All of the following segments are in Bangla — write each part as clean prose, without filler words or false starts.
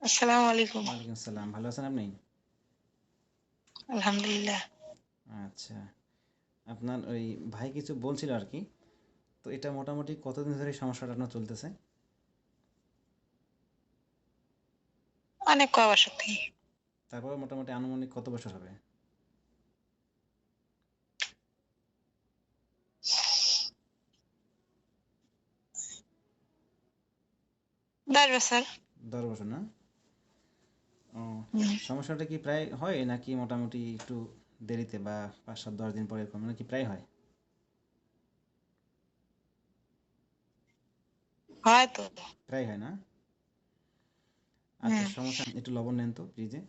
আসসালামু আলাইকুম। ওয়ালাইকুম আসসালাম। ভালো আছেন আপনি? আলহামদুলিল্লাহ। আচ্ছা। আপনার ওই ভাই কিছু বলছিল আরকি। তো এটা মোটামুটি কতদিন ধরে এই সমস্যাটা আপনার চলতেছে? অনেক কয় বছর থেকে। তারপরে মোটামুটি আনুমানিক কত বছর হবে? ১০ বছর। ১০ বছর না? ও হুম। সমস্যাটা কি প্রায় হয় নাকি মোটামুটি একটু দেরিতে বা ৫, ৭, ১০ দিন পরে এরকম নাকি প্রায় হয়? হয়তো। প্রায় হয় না? আচ্ছা হুম। সমস্যা নেই। একটু লবণ নেন তো ফ্রিজে।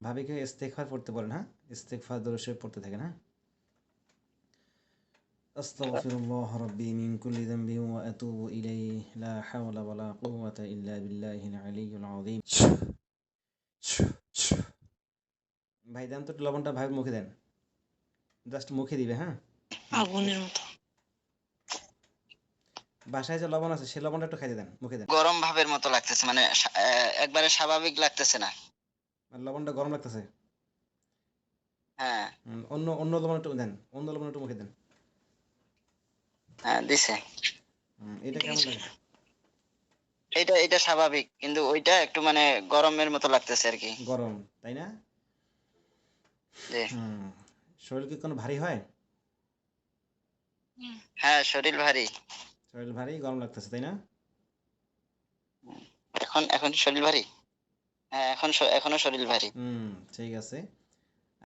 ভাবিকে ইস্তেগফার পড়তে বলেন, হ্যাঁ? ইস্তেগফার দরুদ শরীফ পড়তে থাকেন, হ্যাঁ? আস্তাগফিরুল্লাহ রাব্বি মিন কুল্লি যামবি ওয়া আতুবু ইলাইহি লা হাওলা ওয়া লা কুওয়াতা ইল্লা বিল্লাহিল আলিয়্যিল আযীম। ভাই দেন তো একটু লবণটা ভাইয়ের মুখে দেন। জাস্ট মুখে দিবে, হ্যাঁ? আগুনের মতো। বাসায় যে লবণ আছে সেই লবণটা একটু খাইতে দেন, মুখে দেন। গরম ভাবের মতো লাগতেছে মানে একবারে স্বাভাবিক লাগতেছে না। আর লবণটা গরম লাগতেছে। হ্যাঁ, অন্য অন্য লবণ একটু দেন, অন্য লবণ একটু মুখে দেন। হ্যাঁ দিছে। এটা কেমন লাগে? এটা স্বাভাবিক কিন্তু ওইটা একটু মানে গরমের মতো লাগতেছে আর কি। গরম, তাই না? জি। হুম। শরীর কি কোনো ভারী হয়? হ্যাঁ, শরীর ভারী। শরীর ভারী, গরম লাগতেছে, তাই না? এখন এখন শরীর ভারী। হ্যাঁ, এখনো শরীর ভারী। হুম, ঠিক আছে।